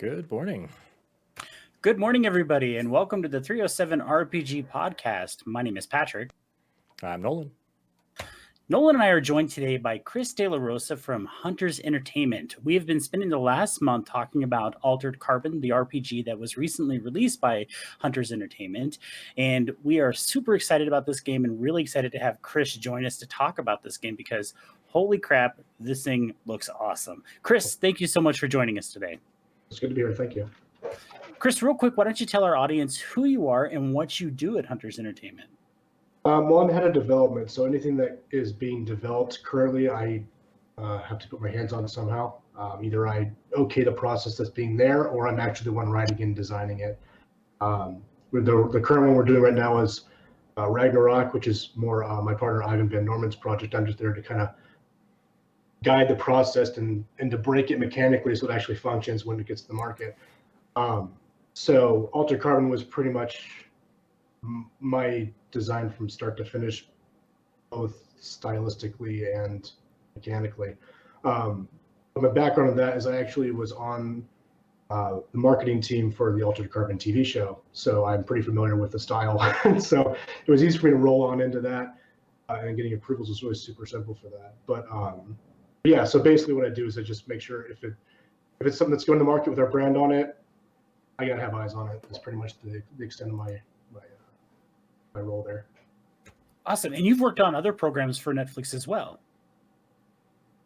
Good morning. Good morning, everybody, and welcome to the 307 RPG podcast. My name is Patrick. I'm Nolan. Nolan and I are joined today by Chris De La Rosa from Hunters Entertainment. We have been spending the last month talking about Altered Carbon, the RPG that was recently released by Hunters Entertainment, and we are super excited about this game and really excited to have Chris join us to talk about this game because holy crap, this thing looks awesome. Chris, thank you so much for joining us today. It's good to be here. Thank you. Chris, real quick, why don't you tell our audience who you are and what you do at Hunters Entertainment? Well, I'm head of development, so anything that is being developed currently, I have to put my hands on somehow. Either I okay the process that's being there, or I'm actually the one writing and designing it. With the current one we're doing right now is Ragnarok, which is more my partner Ivan Van Norman's project. I'm just there to kind of guide the process and to break it mechanically so it actually functions when it gets to the market. So Altered Carbon was pretty much my design from start to finish, both stylistically and mechanically. My background in that is I actually was on the marketing team for the Altered Carbon TV show, so I'm pretty familiar with the style. And so it was easy for me to roll on into that, and getting approvals was really super simple for that. But yeah, so basically what I do is I just make sure if it's something that's going to market with our brand on it, I gotta have eyes on it. That's pretty much the extent of my role there. Awesome. And you've worked on other programs for Netflix as well.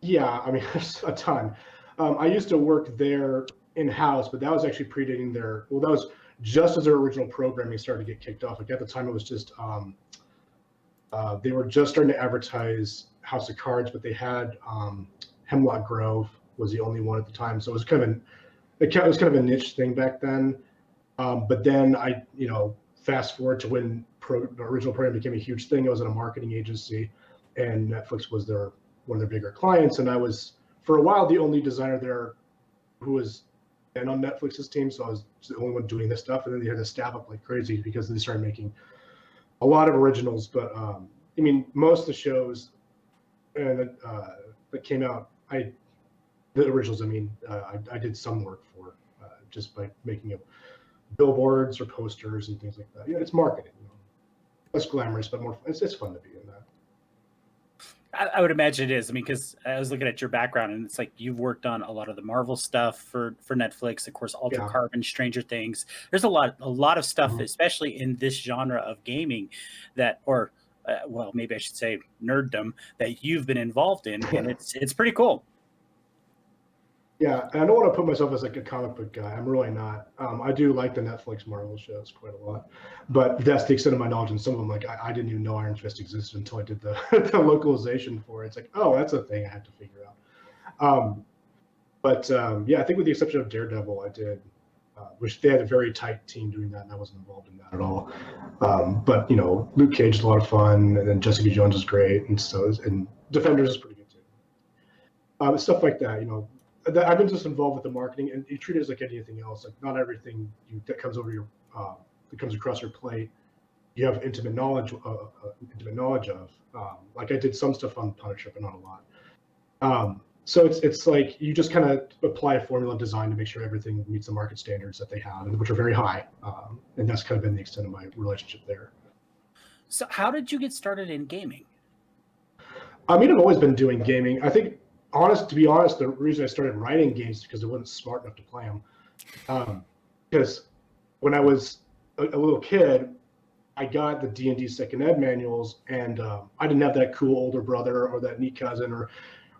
Yeah, I mean, there's a ton. I used to work there in-house, but that was actually predating that was just as their original programming started to get kicked off. Like at the time, it was just, they were just starting to advertise House of Cards, but they had Hemlock Grove was the only one at the time. So it was kind of a niche thing back then. But then fast forward to when the original program became a huge thing. I was in a marketing agency, and Netflix was one of their bigger clients. And I was, for a while, the only designer there who was then on Netflix's team. So I was the only one doing this stuff. And then they had to staff up like crazy because they started making a lot of originals. But I mean, most of the shows that came out, the originals, I did some work for just by making billboards or posters and things like that. It's marketing, less glamorous, but more. It's fun to be in that. I would imagine it is. I mean, because I was looking at your background, and it's like you've worked on a lot of the Marvel stuff for Netflix, of course, Altered Carbon, Stranger Things. There's a lot of stuff, especially in this genre of gaming, well, maybe I should say nerddom, that you've been involved in, and it's pretty cool. Yeah, and I don't want to put myself as like a comic book guy. I'm really not. I do like the Netflix Marvel shows quite a lot, but that's the extent of my knowledge. And some of them, like I didn't even know Iron Fist existed until I did the localization for it. It's like, oh, that's a thing I had to figure out. Yeah, I think with the exception of Daredevil, I did, which they had a very tight team doing that, and I wasn't involved in that at all. But Luke Cage is a lot of fun, and then Jessica Jones is great, and Defenders is pretty good too. Stuff like that, I've been just involved with the marketing, and you treat it as like anything else. Like not everything that comes across your plate, you have intimate knowledge of. Like I did some stuff on Punisher, but not a lot. So it's like you just kind of apply a formula design to make sure everything meets the market standards that they have, which are very high. And that's kind of been the extent of my relationship there. So how did you get started in gaming? I mean, I've always been doing gaming. I think. To be honest, the reason I started writing games is because I wasn't smart enough to play them. Because when I was a little kid, I got the D&D second ed manuals, and I didn't have that cool older brother or that neat cousin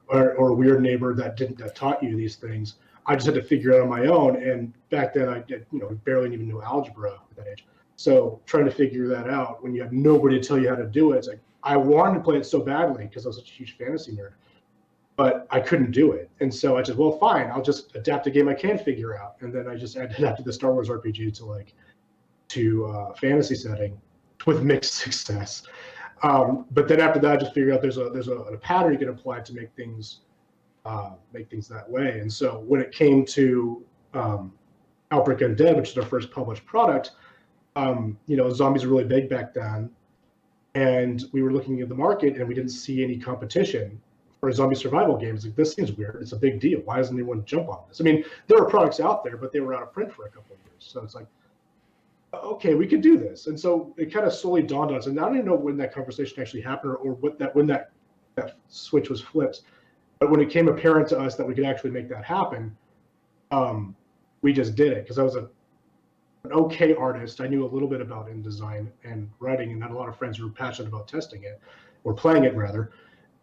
or weird neighbor that taught you these things. I just had to figure it out on my own. And back then, I did, barely even knew algebra at that age. So trying to figure that out when you have nobody to tell you how to do it, it's like I wanted to play it so badly because I was such a huge fantasy nerd. But I couldn't do it. And so I just, well, fine, I'll just adapt a game I can figure out. And then I just adapted the Star Wars RPG to fantasy setting with mixed success. But then after that, I just figured out there's a pattern you can apply to make things that way. And so when it came to Outbreak Undead, which is our first published product, zombies were really big back then. And we were looking at the market and we didn't see any competition or a zombie survival game. It's like, this seems weird. It's a big deal. Why doesn't anyone jump on this? I mean, there are products out there, but they were out of print for a couple of years. So it's like, okay, we could do this. And so it kind of slowly dawned on us. And I don't even know when that conversation actually happened or when that switch was flipped. But when it became apparent to us that we could actually make that happen, we just did it, because I was an okay artist. I knew a little bit about InDesign and writing, and had a lot of friends who were passionate about testing it, or playing it rather.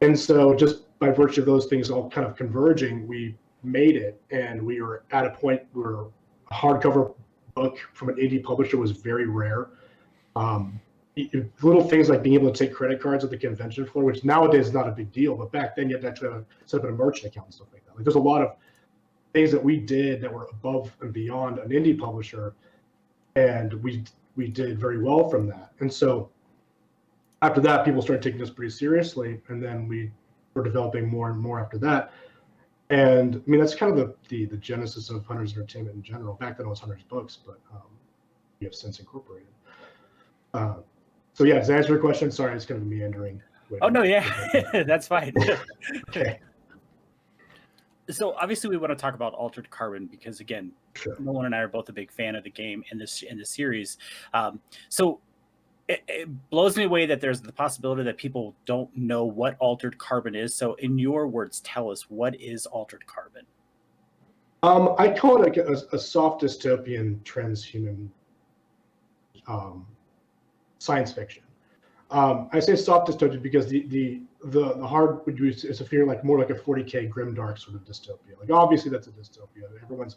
And so just by virtue of those things all kind of converging, we made it, and we were at a point where a hardcover book from an indie publisher was very rare. Little things like being able to take credit cards at the convention floor, which nowadays is not a big deal, but back then you had to actually set up a merchant account and stuff like that. Like, there's a lot of things that we did that were above and beyond an indie publisher, and we did very well from that. And so after that, people started taking us pretty seriously, and then we were developing more and more after that. And I mean, that's kind of the genesis of Hunters Entertainment in general. Back then it was Hunters Books, but we have since incorporated. So yeah, to answer your question, sorry, it's kind of meandering. Oh no, yeah, that's fine. Okay. So obviously we want to talk about Altered Carbon because, again, Sure. Nolan and I are both a big fan of the game in the series. So it blows me away that there's the possibility that people don't know what Altered Carbon is. So in your words, tell us, what is Altered Carbon? I call it like a soft dystopian transhuman science fiction. I say soft dystopian because the hard would use is a fear like more like a 40K grimdark sort of dystopia. Like, obviously that's a dystopia. Everyone's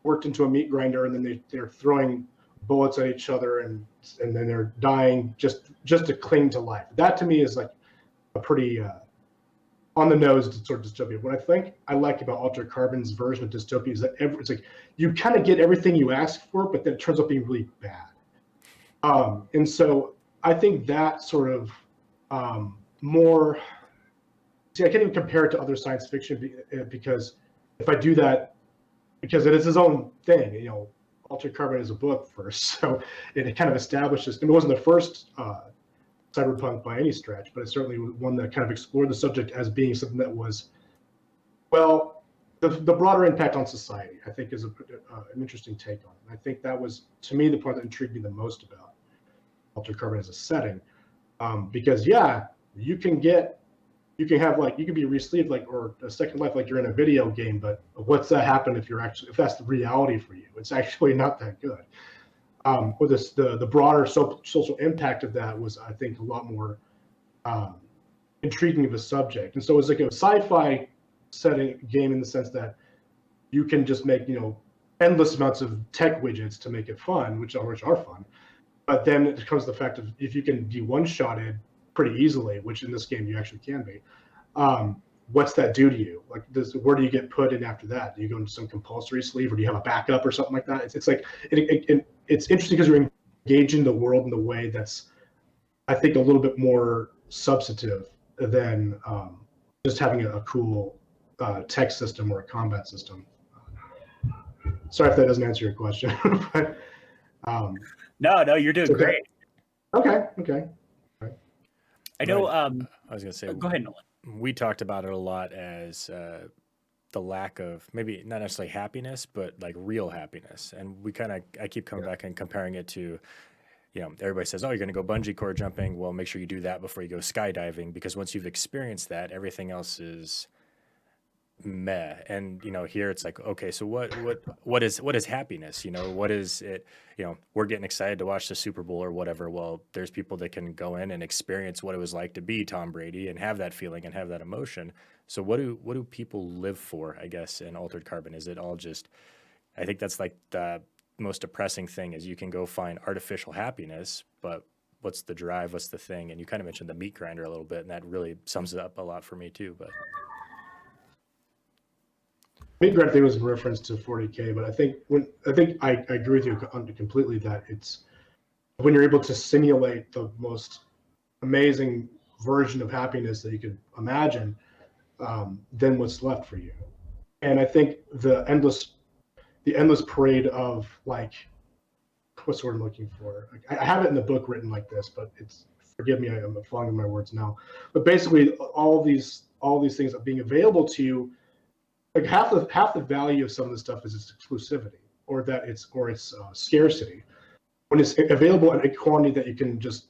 worked into a meat grinder, and then they're throwing bullets at each other, and then they're dying just to cling to life. That to me is like a pretty on the nose sort of dystopia. What I think I like about Altered Carbon's version of dystopia is that it's like you kind of get everything you ask for, but then it turns out being really bad. And so I think that sort of more. See, I can't even compare it to other science fiction because if I do that, because it is his own thing, you know, Altered Carbon is a book first, so it kind of establishes. And it wasn't the first cyberpunk by any stretch, but it certainly was one that kind of explored the subject as being something that was, well, the broader impact on society, I think, is an interesting take on it. And I think that was, to me, the part that intrigued me the most about Altered Carbon as a setting, because yeah, you can have like, you can be resleeved like, or a second life like you're in a video game, but what's that happen if that's the reality for you? It's actually not that good. Or the broader social impact of that was, I think, a lot more intriguing of a subject. And so it's like a sci-fi setting game in the sense that you can just make, you know, endless amounts of tech widgets to make it fun, which are fun. But then it comes to the fact of if you can be one-shotted pretty easily, which in this game you actually can be, what's that do to you? Like, where do you get put in after that? Do you go into some compulsory sleeve, or do you have a backup or something like that? It's like it's interesting because you're engaging the world in a way that's, I think, a little bit more substantive than just having a cool tech system or a combat system. Sorry if that doesn't answer your question, but no, you're doing great. Okay. I know. I was going to say, go ahead, Nolan. We talked about it a lot as the lack of, maybe not necessarily happiness, but like real happiness. And I keep coming back and comparing it to, you know, everybody says, oh, you're going to go bungee cord jumping. Well, make sure you do that before you go skydiving, because once you've experienced that, everything else is meh. And, you know, here it's like, okay, so what is happiness? You know, what is it? You know, we're getting excited to watch the Super Bowl or whatever. Well, there's people that can go in and experience what it was like to be Tom Brady and have that feeling and have that emotion. So what do people live for, I guess, in Altered Carbon? Is it all just, I think that's like the most depressing thing, is you can go find artificial happiness, but what's the drive? What's the thing? And you kind of mentioned the meat grinder a little bit, and that really sums it up a lot for me too. But Meat grinder thing was in reference to 40K, but I think I agree with you completely that it's when you're able to simulate the most amazing version of happiness that you could imagine, then what's left for you. And I think the endless parade of, like, what's the word I'm looking for? I have it in the book written like this, but it's, forgive me, I'm falling in my words now. But basically, all these all these things being available to you, like half the value of some of this stuff is its exclusivity, or its scarcity. When it's available in a quantity that you can just,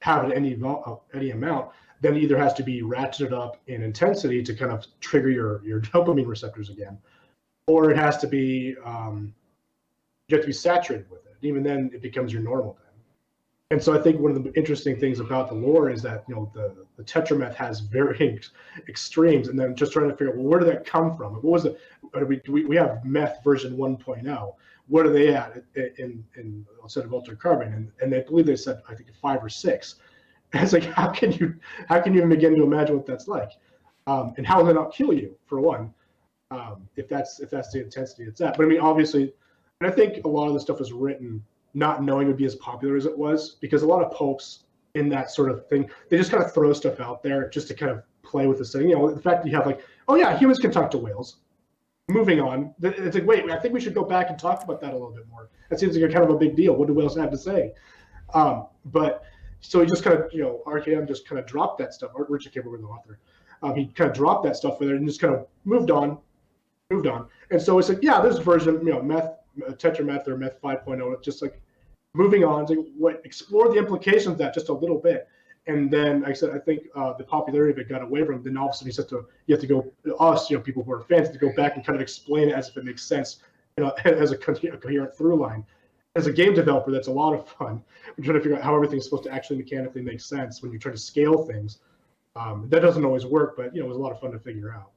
have at any amount, then it either has to be ratcheted up in intensity to kind of trigger your dopamine receptors again, or it has to be you have to be saturated with it. Even then, it becomes your normal then. And so I think one of the interesting things about the lore is that the tetrameth has very extremes, and then just trying to figure out, well, where did that come from? What was we have meth version 1.0? What are they at in instead of altered carbon? And they believe they said, I think, 5 or 6. And it's like, how can you even begin to imagine what that's like? And how will it not kill you, for one, if that's the intensity it's at? But I mean, obviously, and I think a lot of the stuff was written not knowing it would be as popular as it was, because a lot of popes in that sort of thing, they just kind of throw stuff out there just to kind of play with the setting. The fact that you have like, oh yeah, humans can talk to whales. Moving on, it's like, wait, I think we should go back and talk about that a little bit more. That seems like a kind of a big deal. What do whales have to say? But so he just kind of, RKM just kind of dropped that stuff. Richard Kimber, the author, he kind of dropped that stuff with it and just kind of moved on. And so it's like, yeah, this version, meth, tetrameth or meth 5.0, just like moving on to explore the implications of that just a little bit. And then, like I said, I think the popularity of it got away from him. Then all of a sudden you have to go, us, people who are fans, to go back and kind of explain it as if it makes sense, as a coherent through line. As a game developer, that's a lot of fun. We're trying to figure out how everything's supposed to actually mechanically make sense when you try to scale things. That doesn't always work, but it was a lot of fun to figure out.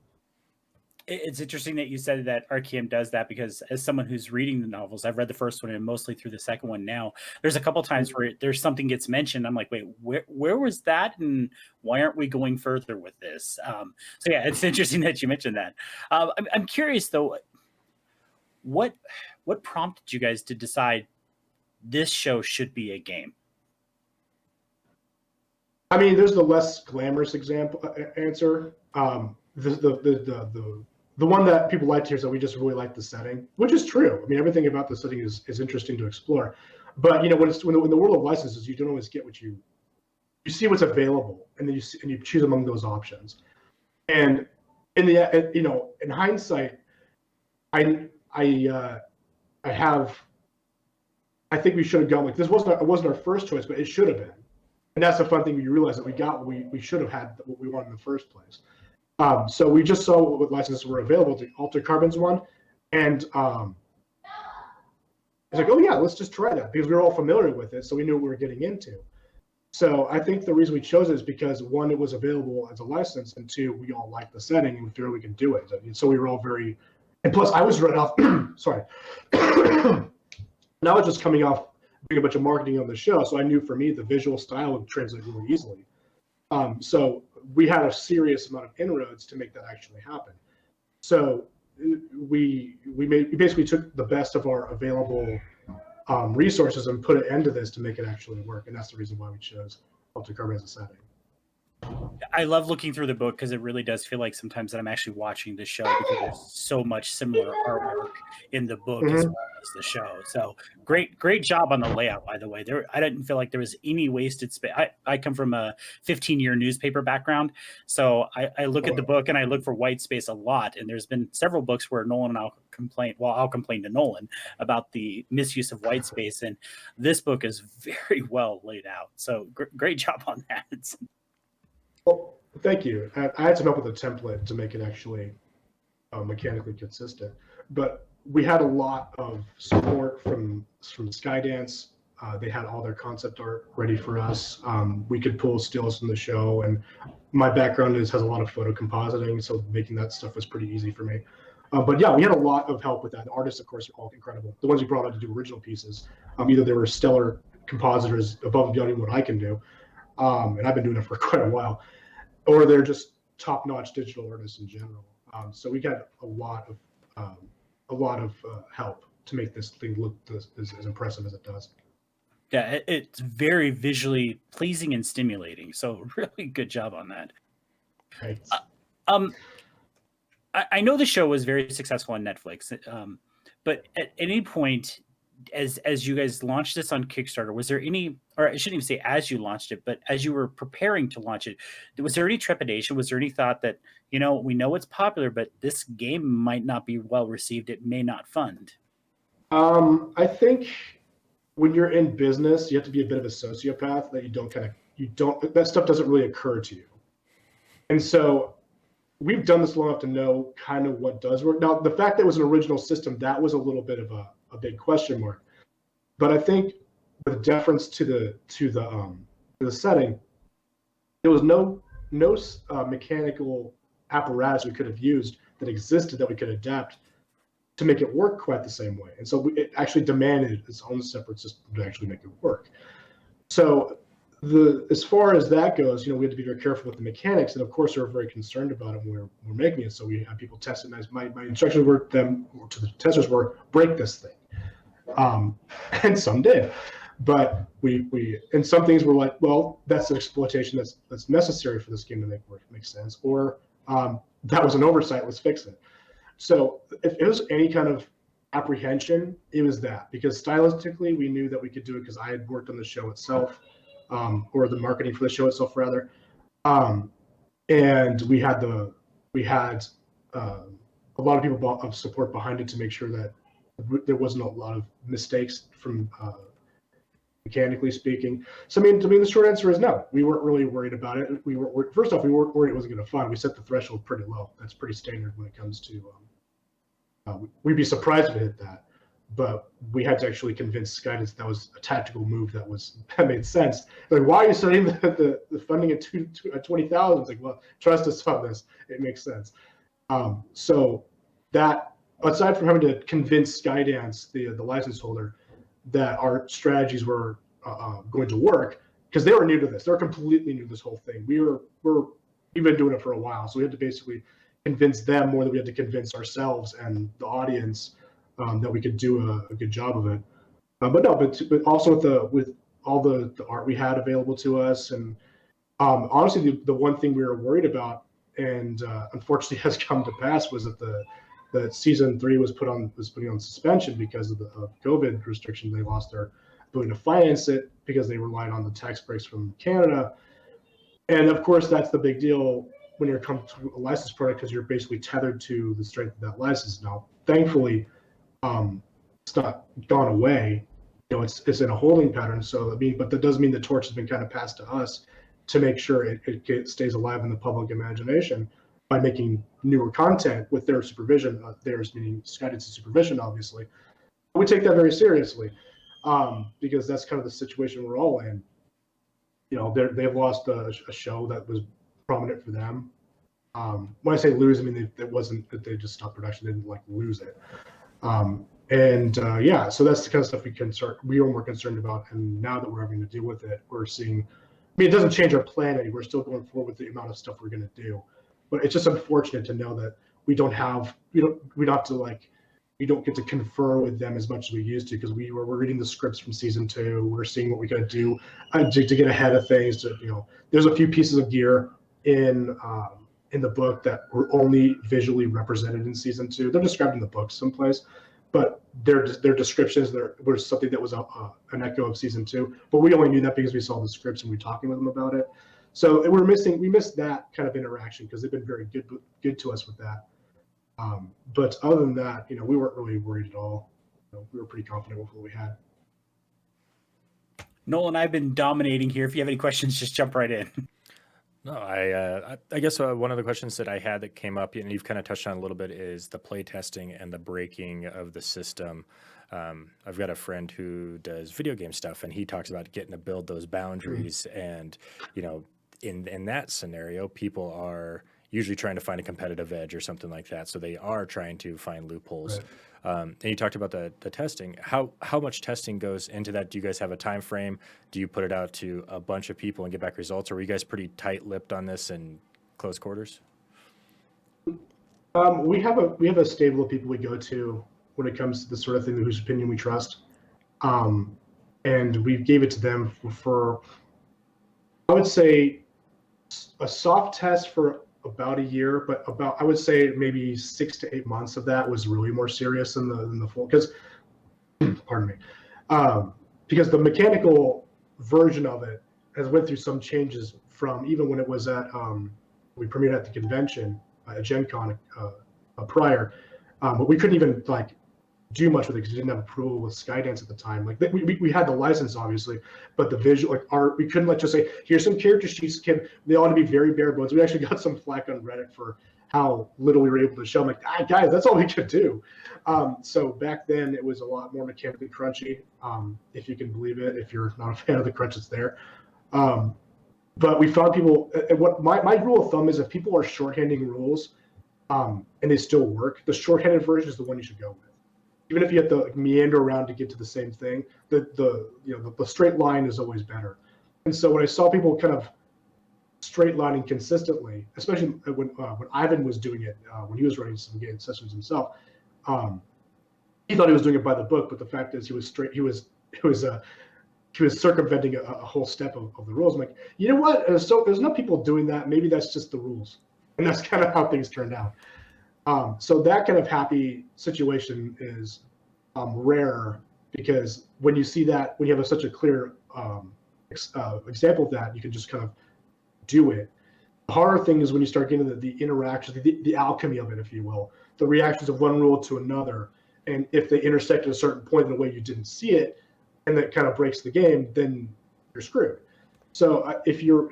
It's interesting that you said that RKM does that, because as someone who's reading the novels, I've read the first one and mostly through the second one now. There's a couple times where there's something gets mentioned. I'm like, wait, where was that? And why aren't we going further with this? So yeah, it's interesting that you mentioned that. I'm curious though, what prompted you guys to decide this show should be a game? I mean, there's the less glamorous answer. The one that people like to hear is that we just really like the setting, which is true. I mean, everything about the setting is interesting to explore. But when the world of licenses, you don't always get what you see what's available, and then you choose among those options. And in hindsight, I think we should have gone, like, it wasn't our first choice, but it should have been. And that's the fun thing. You realize that we should have had what we wanted in the first place. So we just saw what licenses were available to Altered Carbon's one, and it's like, oh yeah, let's just try that, because we were all familiar with it, so we knew what we were getting into. So I think the reason we chose it is because, one, it was available as a license, and two, we all liked the setting and we figured we could do it. And so we were all very, and plus I was right off, sorry, and I was just coming off doing a bunch of marketing on the show, so I knew for me the visual style would translate really easily. So we had a serious amount of inroads to make that actually happen. So we basically took the best of our available resources and put an end to this to make it actually work. And that's the reason why we chose Altered Carbon as a setting. I love looking through the book, because it really does feel like sometimes that I'm actually watching the show, because there's so much similar artwork in the book as well as the show. So great job on the layout, by the way. I didn't feel like there was any wasted space. I come from a 15-year newspaper background, so I look at the book and I look for white space a lot. And there's been several books where Nolan and I'll complain to Nolan about the misuse of white space, and this book is very well laid out. So great job on that. Well, thank you. I had to come up with a template to make it actually mechanically consistent. But we had a lot of support from Skydance. They had all their concept art ready for us. We could pull stills from the show, and my background has a lot of photo compositing, so making that stuff was pretty easy for me. But yeah, we had a lot of help with that. The artists, of course, are all incredible. The ones we brought out to do original pieces, either they were stellar compositors above and beyond what I can do, and I've been doing it for quite a while, or they're just top-notch digital artists in general. So we got a lot of help to make this thing look as impressive as it does. Yeah, it's very visually pleasing and stimulating. So really good job on that. Thanks. I know the show was very successful on Netflix, but at any point as you guys launched this on Kickstarter, was there any, or I shouldn't even say as you launched it, but as you were preparing to launch it, was there any trepidation? Was there any thought that, we know it's popular, but this game might not be well received, it may not fund? I think when you're in business, you have to be a bit of a sociopath that that stuff doesn't really occur to you. And so we've done this long enough to know kind of what does work. Now, the fact that it was an original system, that was a little bit of a big question mark. But I think with deference to the setting, there was no mechanical apparatus we could have used that existed that we could adapt to make it work quite the same way. And so it actually demanded its own separate system to actually make it work. So as far as that goes, we had to be very careful with the mechanics, and of course, we were very concerned about it when we're making it. So we had people test it. And my instructions were to the testers were break this thing, and some did, but we and some things were like, well, that's an exploitation that's necessary for this game to make sense, or that was an oversight. Let's fix it. So if it was any kind of apprehension, it was that, because stylistically we knew that we could do it because I had worked on the show itself, or the marketing for the show itself rather, and we had a lot of people of support behind it to make sure that there wasn't a lot of mistakes from mechanically speaking. So I mean, the short answer is no. We weren't really worried about it. First off, we weren't worried it wasn't going to fund. We set the threshold pretty low. That's pretty standard when it comes to. We'd be surprised if it hit that, but we had to actually convince Skydance that was a tactical move that made sense. Like, why are you setting the funding at 20,000? It's like, well, trust us on this. It makes sense. So that, aside from having to convince Skydance, the license holder, that our strategies were going to work, because they were new to this. They're completely new to this whole thing. We've been doing it for a while, so we had to basically convince them more than we had to convince ourselves and the audience that we could do a good job of it. But also with all the art we had available to us, and honestly, the one thing we were worried about, and unfortunately has come to pass, was that season 3 was putting on suspension because of the COVID restrictions. They lost their ability to finance it because they relied on the tax breaks from Canada, and of course that's the big deal when you're coming to a licensed product, because you're basically tethered to the strength of that license. Now, thankfully, it's not gone away. It's in a holding pattern. So but that does mean the torch has been kind of passed to us to make sure it stays alive in the public imagination by making newer content with their supervision. Theirs meaning Skydance's supervision, obviously. We take that very seriously, because that's kind of the situation we're all in. They've lost a show that was prominent for them. When I say lose, I mean it wasn't that they just stopped production; they didn't lose it. So that's the kind of stuff we were more concerned about. And now that we're having to deal with it, we're seeing. I mean, it doesn't change our plan any. We're still going forward with the amount of stuff we're going to do, but it's just unfortunate to know that we don't get to confer with them as much as we used to, because we're reading the scripts from season 2. We're seeing what we got to do to get ahead of things. There's a few pieces of gear in the book that were only visually represented in season 2. They're described in the book someplace, but their descriptions were something that was an echo of season 2. But we only knew that because we saw the scripts and we were talking with them about it. So we missed that kind of interaction, because they've been very good to us with that. But other than that, we weren't really worried at all. We were pretty confident with what we had. Nolan, I've been dominating here. If you have any questions, just jump right in. No, I guess one of the questions that I had that came up, and you've kind of touched on a little bit, is the play testing and the breaking of the system. I've got a friend who does video game stuff, and he talks about getting to build those boundaries. And in that scenario, people are usually trying to find a competitive edge or something like that. So they are trying to find loopholes. Right. And you talked about the testing. How much testing goes into that? Do you guys have a time frame? Do you put it out to a bunch of people and get back results? Or are you guys pretty tight-lipped on this in close quarters? We have a stable of people we go to when it comes to the sort of thing whose opinion we trust. And we gave it to them for I would say a soft test for about a year, but I would say maybe 6 to 8 months of that was really more serious than the full. Because pardon me, because the mechanical version of it has went through some changes from even when it was at we premiered at the convention at Gen Con prior, but we couldn't even like do much with it because we didn't have approval with Skydance at the time. Like we had the license obviously, but the visual like art we couldn't like just say here's some character sheets. They ought to be very bare bones. We actually got some flack on Reddit for how little we were able to show. I'm like, guys, that's all we could do. So back then it was a lot more mechanically crunchy, if you can believe it. If you're not a fan of the crunch that's there. But we found people. What my rule of thumb is, if people are shorthanding rules, and they still work, the shorthanded version is the one you should go with. Even if you have to like, meander around to get to the same thing, the straight line is always better. And so when I saw people kind of straight lining consistently, especially when Ivan was doing it, when he was running some game sessions himself, he thought he was doing it by the book, but the fact is he was circumventing a whole step of the rules. I'm like, you know what? So there's enough people doing that. Maybe that's just the rules, and that's kind of how things turned out. So that kind of happy situation is rare, because when you see that, when you have such a clear example of that, you can just kind of do it. The harder thing is when you start getting the interactions, the alchemy of it, if you will, the reactions of one rule to another, and if they intersect at a certain point in a way you didn't see it, and that kind of breaks the game, then you're screwed. So if you're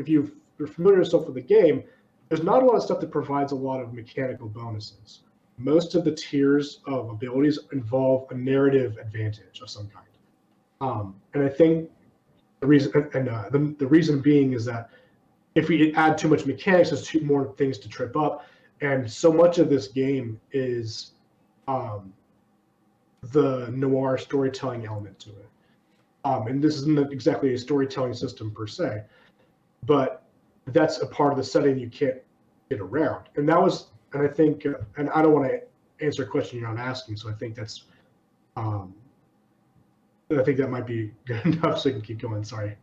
familiar yourself with the game, there's not a lot of stuff that provides a lot of mechanical bonuses. Most of the tiers of abilities involve a narrative advantage of some kind, and I think the reason being is that if we add too much mechanics, there's too more things to trip up, and so much of this game is the noir storytelling element to it. And this isn't exactly a storytelling system per se, but that's a part of the setting you can't get around. And I think, and I don't want to answer a question you're not asking, so I think that's, I think that might be good enough so I can keep going. Sorry.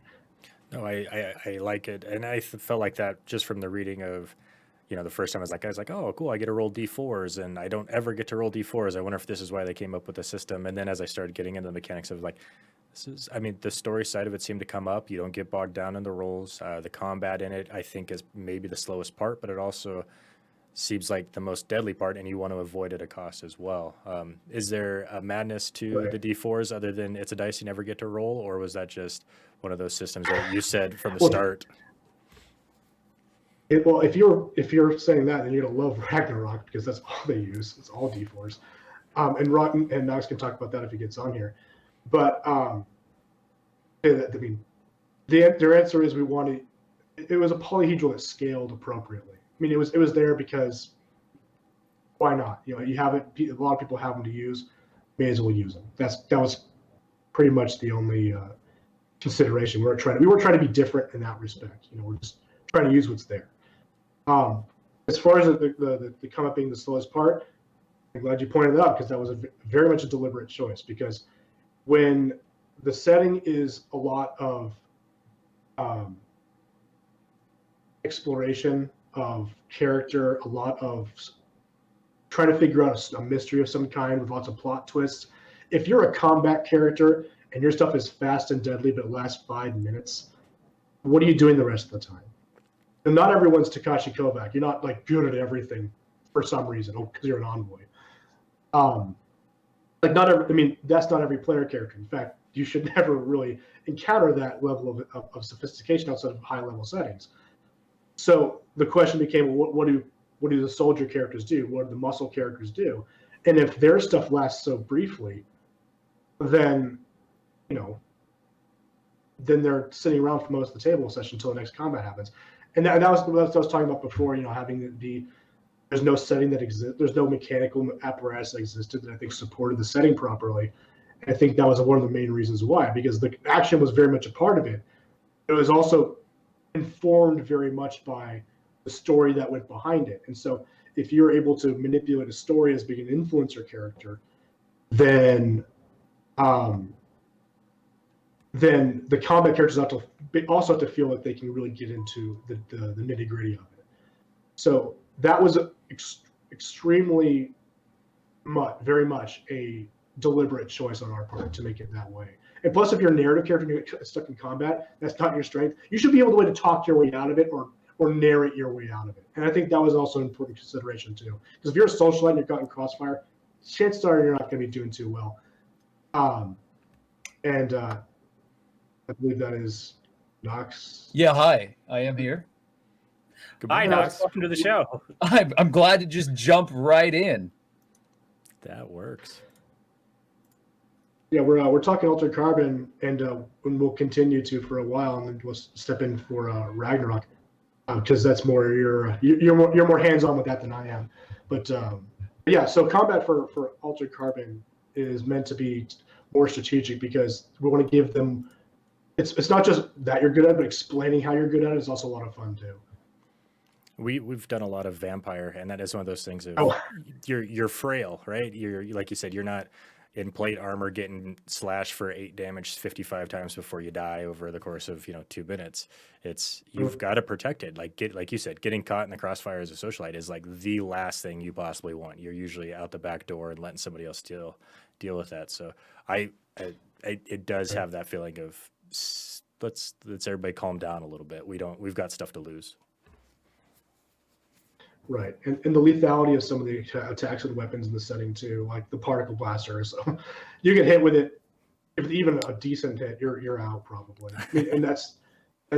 No, I like it, and I felt like that just from the reading of, the first time I was like, oh, cool, I get to roll D4s, and I don't ever get to roll D4s. I wonder if this is why they came up with the system. And then as I started getting into the mechanics of like, the story side of it seemed to come up. You don't get bogged down in the rolls. The combat in it, I think, is maybe the slowest part, but it also seems like the most deadly part, and you want to avoid it at a cost as well. Is there a madness to the D4s other than it's a dice you never get to roll, or was that just one of those systems that you said from the start? Well, if you're saying that, then you're gonna love Ragnarok, because that's all they use. It's all D4s, and Knox can talk about that if he gets on here. But I mean, their answer is it was a polyhedral that scaled appropriately. I mean, it was there because why not? You have it. A lot of people have them to use. May as well use them. That was pretty much the only consideration. We weren't trying to be different in that respect. We're just trying to use what's there. As far as the come up being the slowest part, I'm glad you pointed it out, because that was very much a deliberate choice. Because when the setting is a lot of exploration of character, a lot of trying to figure out a mystery of some kind with lots of plot twists, if you're a combat character and your stuff is fast and deadly but lasts 5 minutes, what are you doing the rest of the time? And not everyone's Takashi Kovac. You're not like good at everything for some reason, because you're an envoy. That's not every player character. In fact, you should never really encounter that level of sophistication outside of high-level settings. So the question became, what do the soldier characters do? What do the muscle characters do? And if their stuff lasts so briefly, then then they're sitting around for most of the table session until the next combat happens. And that was what I was talking about before. Having there's no setting that exists. There's no mechanical apparatus that existed that I think supported the setting properly. And I think that was one of the main reasons why, because the action was very much a part of it. It was also informed very much by the story that went behind it. And so if you're able to manipulate a story as being an influencer character, then the combat characters also have to feel like they can really get into the nitty gritty of it. So that was extremely very much a deliberate choice on our part to make it that way. And plus, if you're a narrative character and you get stuck in combat, that's not your strength. You should be able to talk your way out of it or narrate your way out of it. And I think that was also an important consideration too. Because if you're a socialite and you're caught in crossfire, chances are you're not going to be doing too well. And I believe that is Knox. Yeah, hi. I am here. Hi, Knox. Welcome to the show. I'm glad to just jump right in. That works. Yeah, we're talking Altered Carbon, and we'll continue to for a while, and then we'll step in for Ragnarok, because that's more you're more hands-on with that than I am. But yeah, so combat for Altered Carbon is meant to be more strategic because we want to give them. It's not just that you're good at it, but explaining how you're good at it is also a lot of fun too. We've done a lot of vampire, and that is one of those things of you're frail, right? You're like you said, you're not in plate armor getting slashed for 8 damage 55 times before you die over the course of 2 minutes. It's you've got to protect it. Like you said, getting caught in the crossfire as a socialite is like the last thing you possibly want. You're usually out the back door and letting somebody else deal with that. So it does have that feeling of let's everybody calm down a little bit. We've got stuff to lose. Right, and the lethality of some of the attacks with weapons in the setting too, like the particle blaster. So you get hit with it, if even a decent hit, you're out probably. I mean, and that's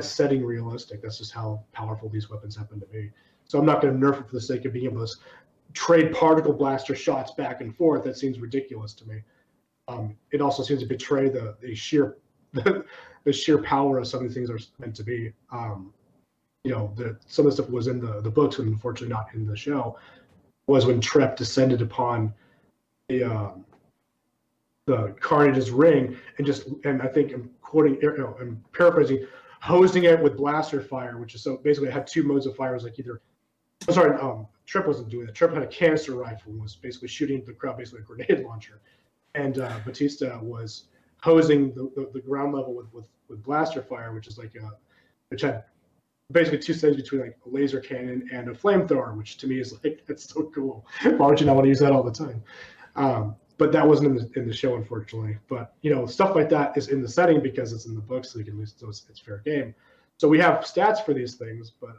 setting realistic. That's just how powerful these weapons happen to be. So I'm not going to nerf it for the sake of being able to trade particle blaster shots back and forth. That seems ridiculous to me. It also seems to betray the sheer the sheer power of some of the things are meant to be. Some of the stuff was in the books, and unfortunately not in the show, was when Trep descended upon the Carnage's ring and I think I'm quoting, I'm paraphrasing, hosing it with blaster fire, which is so basically it had 2 modes of fire. It was like Trep wasn't doing that. Trep had a canister rifle and was basically shooting the crowd, basically a grenade launcher, and Batista was hosing the ground level with blaster fire, which is which had basically 2 stages between like a laser cannon and a flamethrower, which to me is like, that's so cool. Why would you not want to use that all the time? But that wasn't in the show, unfortunately. But stuff like that is in the setting because it's in the book, so you can at least it's fair game. So we have stats for these things, but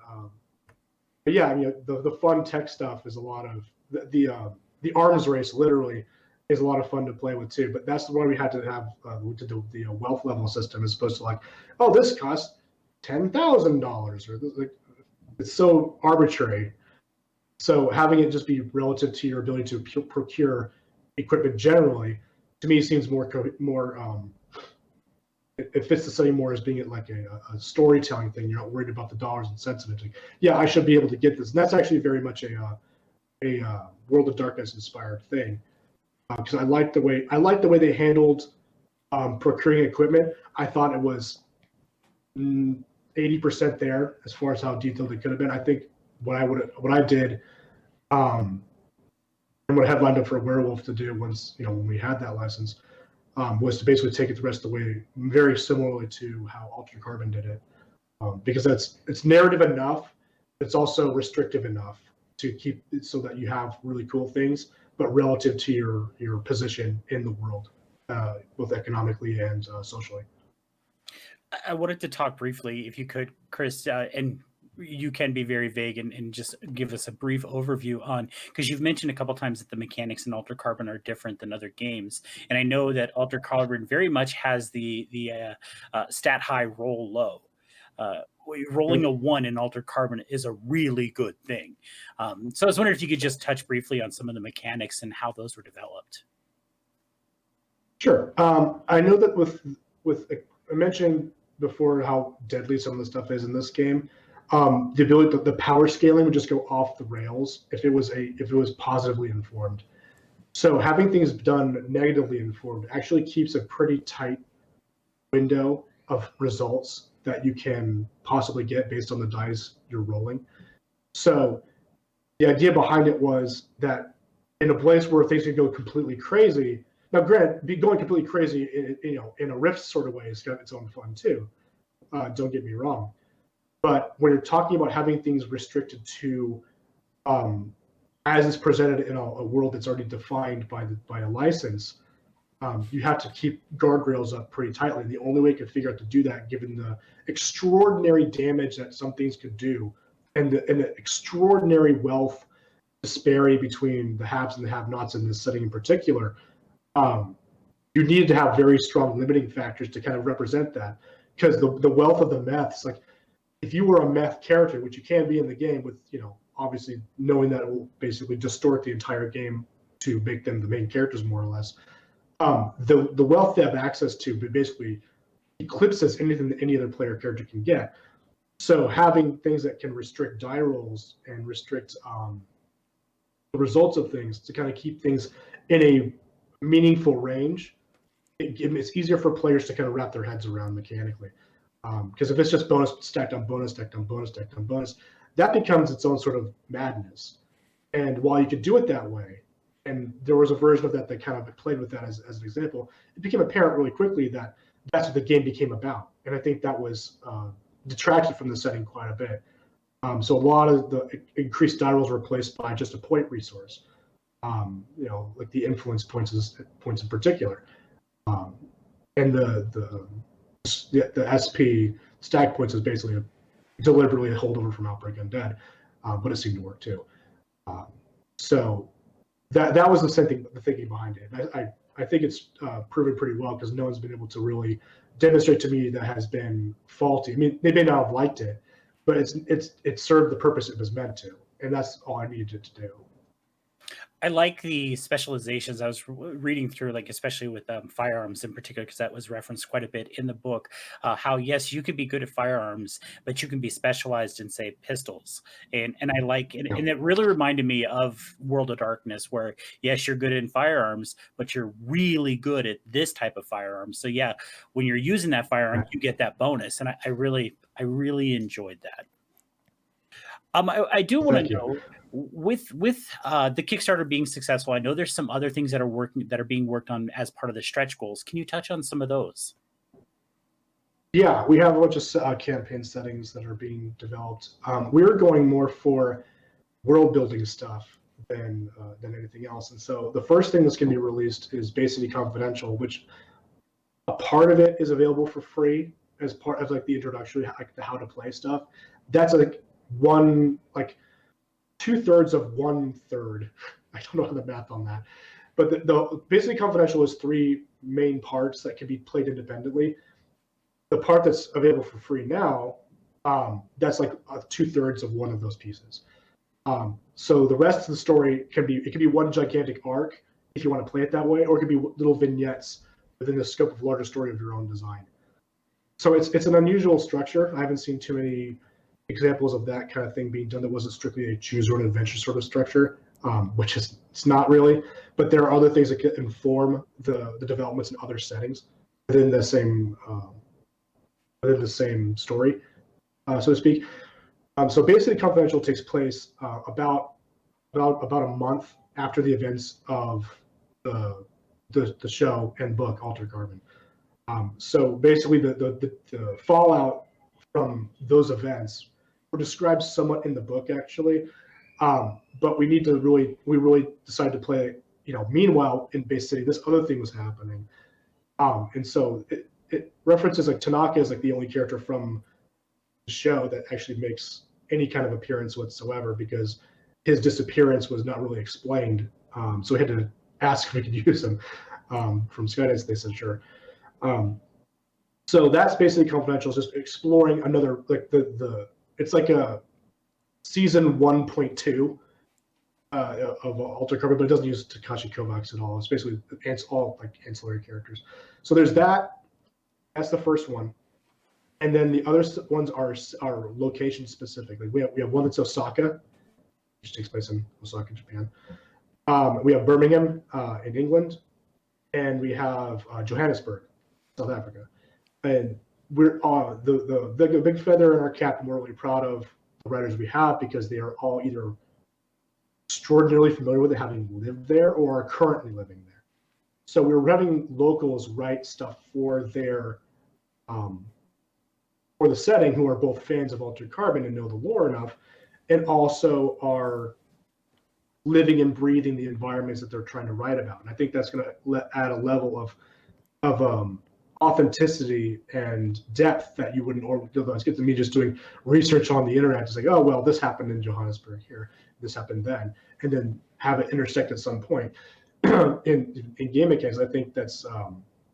yeah, I mean the fun tech stuff is a lot of the arms race literally is a lot of fun to play with too. But that's the one we had to have. We did the wealth level system as opposed to like, oh, this costs $10,000 or it's so arbitrary. So having it just be relative to your ability to procure equipment generally, to me seems more it fits the setting more as being like a storytelling thing. You're not worried about the dollars and cents of it. Like, yeah, I should be able to get this, and that's actually very much a World of Darkness inspired thing. Because I like the way they handled procuring equipment. I thought it was 80% there as far as how detailed it could have been. I think what I did, and what I had lined up for a werewolf to do once, when we had that license, was to basically take it the rest of the way, very similarly to how Altered Carbon did it, because it's narrative enough, it's also restrictive enough to keep it so that you have really cool things, but relative to your position in the world, both economically and socially. I wanted to talk briefly, if you could, Chris, and you can be very vague and just give us a brief overview on, because you've mentioned a couple times that the mechanics in Altered Carbon are different than other games. And I know that Altered Carbon very much has the stat high, roll low. Rolling a 1 in Altered Carbon is a really good thing. So I was wondering if you could just touch briefly on some of the mechanics and how those were developed. Sure. I know that with I mentioned before how deadly some of the stuff is in this game. The ability, the power scaling would just go off the rails if it was positively informed. So having things done negatively informed actually keeps a pretty tight window of results that you can possibly get based on the dice you're rolling. So the idea behind it was that in a place where things could go completely crazy. Now, granted, going completely crazy in a Rift sort of way has got its own fun too. Don't get me wrong. But when you're talking about having things restricted to, as is presented in a world that's already defined by a license, you have to keep guardrails up pretty tightly. And the only way you can figure out to do that, given the extraordinary damage that some things could do, and the extraordinary wealth disparity between the haves and the have-nots in this setting in particular, you needed to have very strong limiting factors to kind of represent that. Because the wealth of the meths, like if you were a meth character, which you can be in the game with, obviously knowing that it will basically distort the entire game to make them the main characters more or less. The wealth they have access to basically eclipses anything that any other player character can get. So having things that can restrict die rolls and restrict the results of things to kind of keep things in a meaningful range, it's easier for players to kind of wrap their heads around mechanically. Because if it's just bonus stacked on bonus, stacked on bonus, stacked on bonus, that becomes its own sort of madness. And while you could do it that way, and there was a version of that kind of played with that as an example, it became apparent really quickly that that's what the game became about. And I think that was detracted from the setting quite a bit. So a lot of the increased die rolls were replaced by just a point resource, like the influence points in particular. And the SP stack points is basically deliberately a holdover from Outbreak Undead, but it seemed to work too. So that was the thinking behind it. I think it's proven pretty well because no one's been able to really demonstrate to me that has been faulty. I mean, they may not have liked it, but it served the purpose it was meant to, and that's all I needed it to do. I like the specializations. I was reading through, like especially with firearms in particular, because that was referenced quite a bit in the book. How yes, you could be good at firearms, but you can be specialized in say pistols, and I like and it really reminded me of World of Darkness, where yes, you're good in firearms, but you're really good at this type of firearms. So yeah, when you're using that firearm, you get that bonus, and I really enjoyed that. I do want to know, with the Kickstarter being successful, I know there's some other things that are being worked on as part of the stretch goals. Can you touch on some of those? Yeah, we have a bunch of campaign settings that are being developed. We're going more for world building stuff than anything else. And so the first thing that's going to be released is basically confidential, which a part of it is available for free as part of like the introductory, like the how to play stuff. That's like 2/3 of 1/3. I don't know the math on that, but the basically confidential is 3 main parts that can be played independently. The part that's available for free now, that's like 2/3 of one of those pieces. So the rest of the story can be one gigantic arc if you want to play it that way, or it could be little vignettes within the scope of larger story of your own design. So it's an unusual structure. I haven't seen too many examples of that kind of thing being done that wasn't strictly a choose your own adventure sort of structure, which it's not really. But there are other things that can inform the developments in other settings within the same story, so to speak. So basically, confidential takes place about a month after the events of the show and book Altered Carbon. So basically, the fallout from those events were described somewhat in the book, actually. But we really decided to play. Meanwhile, in Bay City, this other thing was happening, and so it references like Tanaka is like the only character from the show that actually makes any kind of appearance whatsoever because his disappearance was not really explained. So we had to ask if we could use him from Skydance. They said sure. So that's basically confidential. It's just exploring another like it's like a season 1.2 of Altered Carbon, but it doesn't use Takashi Kovacs at all. It's basically all like ancillary characters. So there's that. That's the first one, and then the other ones are location specific. Like we have one that's Osaka, which takes place in Osaka, Japan. We have Birmingham in England, and we have Johannesburg, South Africa. And we're the big feather in our cap, and we're really proud of the writers we have because they are all either extraordinarily familiar with it, having lived there, or are currently living there. So we're having locals write stuff for their for the setting, who are both fans of Altered Carbon and know the lore enough, and also are living and breathing the environments that they're trying to write about. And I think that's going to add a level of authenticity and depth that you wouldn't otherwise get. To me just doing research on the internet, just like, oh well, this happened in Johannesburg here, this happened then, and then have it intersect at some point. in game mechanics, I think that's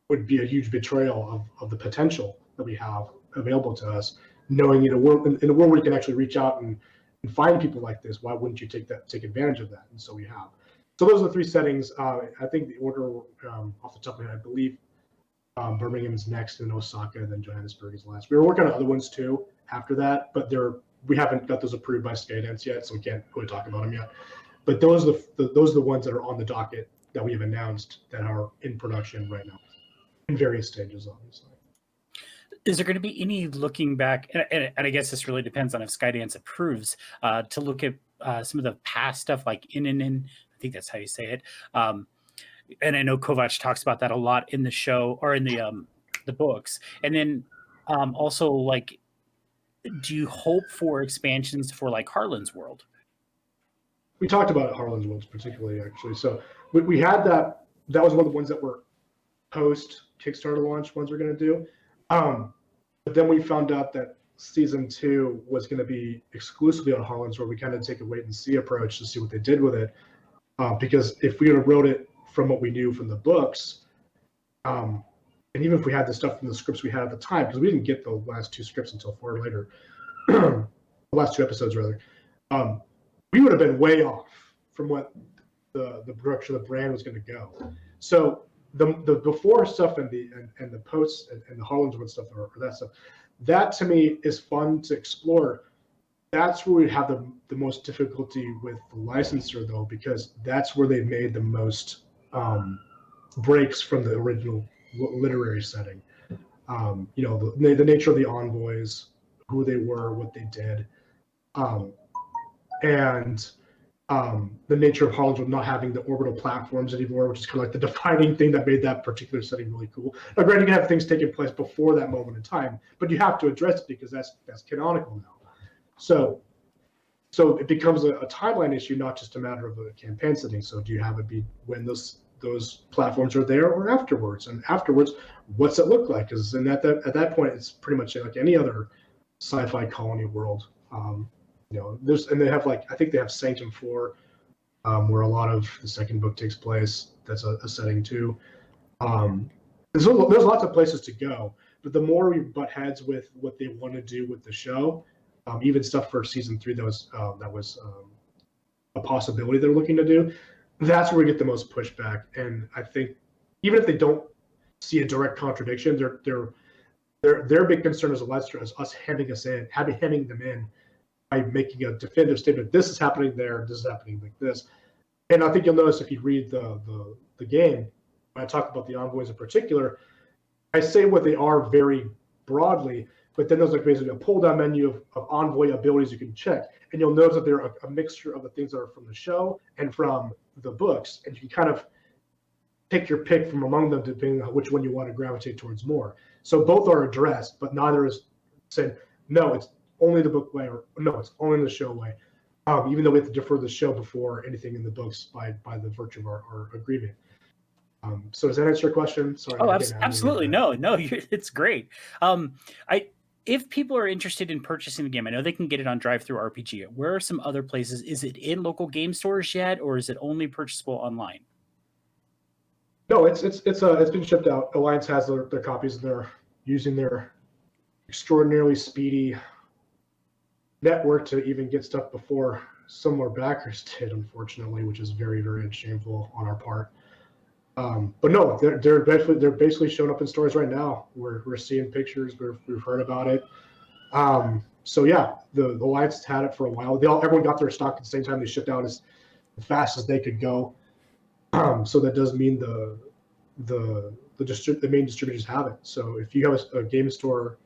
would be a huge betrayal of the potential that we have available to us. Knowing in a world where you can actually reach out and find people like this, why wouldn't you take advantage of that? And so we have. So those are the three settings. I think the order off the top of my head, I believe Birmingham is next, and Osaka, and then Johannesburg is last. We were working on other ones too after that, but we haven't got those approved by Skydance yet, so we can't really talk about them yet. But those are the ones that are on the docket that we have announced that are in production right now, in various stages, obviously. Is there going to be any looking back, and I guess this really depends on if Skydance approves, to look at some of the past stuff like I think that's how you say it. And I know Kovac talks about that a lot in the show or in the books. And then also, like, do you hope for expansions for like Harlan's World? We talked about Harlan's Worlds particularly, actually. So we had that. That was one of the ones that were post Kickstarter launch ones we're going to do. But then we found out that season 2 was going to be exclusively on Harlan's World. We kind of take a wait and see approach to see what they did with it. Because if we would have wrote it from what we knew from the books, and even if we had the stuff from the scripts we had at the time, because we didn't get the last 2 scripts until far later, the last 2 episodes rather, we would have been way off from what the direction of the brand was going to go. So the before stuff and the posts and the Harlan's World stuff or that stuff, that to me is fun to explore. That's where we have the most difficulty with the licensor, though, because that's where they made the most breaks from the original literary setting. The nature of the envoys, who they were, what they did, and the nature of Harlan's World not having the orbital platforms anymore, which is kind of like the defining thing that made that particular setting really cool. Now, granted, you can have things taking place before that moment in time, but you have to address it because that's canonical now. So it becomes a timeline issue, not just a matter of a campaign setting. So do you have it be when those platforms are there or afterwards? And afterwards, what's it look like? Because at that point, it's pretty much like any other sci-fi colony world. They have I think they have Sanctum 4, where a lot of the second book takes place. That's a setting too. There's lots of places to go, but the more we butt heads with what they want to do with the show, even stuff for season 3 that was a possibility they're looking to do, that's where we get the most pushback. And I think even if they don't see a direct contradiction, their big concern as a licensor is us hemming them in by making a definitive statement. This is happening there. This is happening like this. And I think you'll notice if you read the game, when I talk about the envoys in particular, I say what they are very broadly, but then there's basically a pull-down menu of envoy abilities you can check. And you'll notice that they're a mixture of the things that are from the show and from the books. And you can kind of pick your pick from among them depending on which one you want to gravitate towards more. So both are addressed, but neither is saying, no, it's only the book way, or no, it's only the show way. Even though we have to defer the show before anything in the books by the virtue of our agreement. So does that answer your question? Sorry. Oh, absolutely. No, it's great. If people are interested in purchasing the game, I know they can get it on DriveThru RPG. Where are some other places? Is it in local game stores yet, or is it only purchasable online? No, it's been shipped out. Alliance has their copies, and they're using their extraordinarily speedy network to even get stuff before some more backers did, unfortunately, which is very, very shameful on our part. But no, they're basically showing up in stores right now. We're seeing pictures. We've heard about it. So yeah, the Alliance had it for a while. Everyone got their stock at the same time. They shipped out as fast as they could go. So that does mean the main distributors have it. So if you have a game store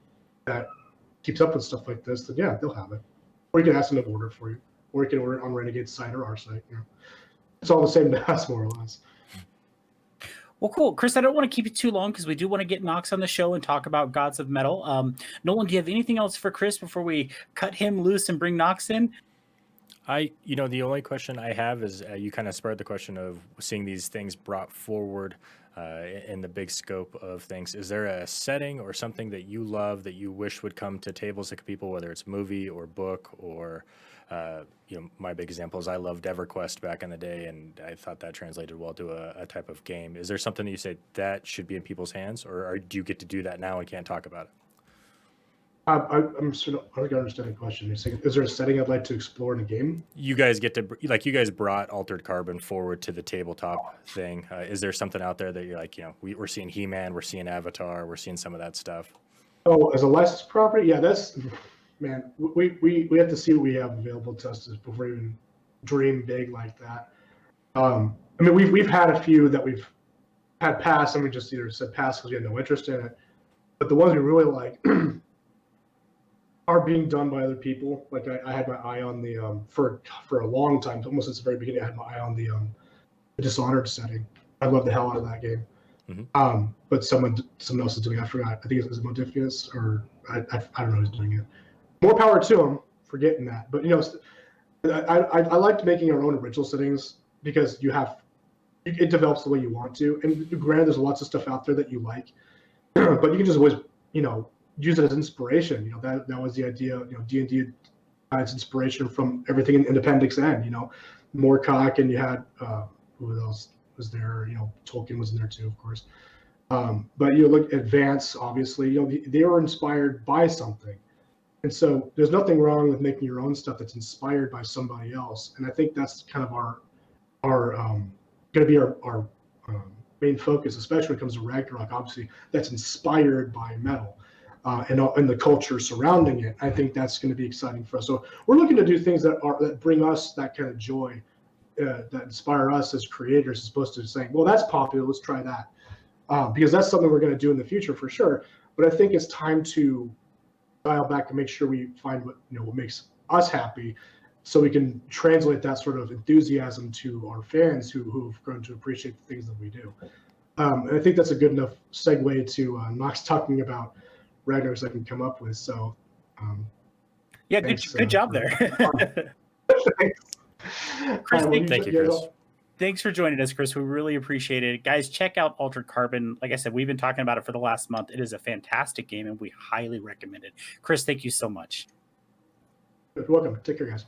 that keeps up with stuff like this, then yeah, they'll have it. Or you can ask them to order for you, or you can order it on Renegade's site or our site. It's all the same to us, more or less. Well, cool. Chris, I don't want to keep you too long because we do want to get Nox on the show and talk about Gods of Metal. Nolan, do you have anything else for Chris before we cut him loose and bring Nox in? The only question I have is you kind of spurred the question of seeing these things brought forward in the big scope of things. Is there a setting or something that you love that you wish would come to tables of people, whether it's movie or book or, my big example is I loved EverQuest back in the day, and I thought that translated well to a type of game. Is there something that you say that should be in people's hands, or do you get to do that now and can't talk about it? I'm sort of, I don't think I understand the question. You're saying, is there a setting I'd like to explore in a game? You guys get to you guys brought Altered Carbon forward to the tabletop thing. Is there something out there that you're like, we're seeing He-Man, we're seeing Avatar, we're seeing some of that stuff? Oh, as a licensed property, yeah, that's, man. We have to see what we have available to us before we even dream big like that. I mean, we've had a few that we've had pass, and we just either said pass because we had no interest in it. But the ones we really like are being done by other people. Like I had my eye on the for a long time, almost since the very beginning, I had my eye on the Dishonored setting. I love the hell out of that game. Mm-hmm. But someone else is doing it. I forgot. I think it's Modifius, or I don't know who's doing it. More power to them for getting that. But I liked making our own original settings because it develops the way you want to. And granted, there's lots of stuff out there that you like, but you can just always use it as inspiration. That was the idea. D&D had its inspiration from everything in Appendix N. Moorcock, and you had who else was there? Tolkien was in there too, of course. But you look at Vance, obviously. They were inspired by something, and so there's nothing wrong with making your own stuff that's inspired by somebody else. And I think that's kind of our going to be our main focus, especially when it comes to Ragnarok. Obviously, that's inspired by metal. And the culture surrounding it. I think that's going to be exciting for us. So we're looking to do things that bring us that kind of joy, that inspire us as creators, as opposed to saying, well, that's popular, let's try that. Because that's something we're going to do in the future for sure. But I think it's time to dial back and make sure we find what makes us happy, so we can translate that sort of enthusiasm to our fans who've grown to appreciate the things that we do. And I think that's a good enough segue to Max talking about Ragnarok I can come up with. So yeah, thanks, good job there. Chris, thank you, Chris. Thanks for joining us, Chris. We really appreciate it. Guys, check out Altered Carbon. Like I said, we've been talking about it for the last month. It is a fantastic game, and we highly recommend it. Chris, thank you so much. You're welcome. Take care, guys.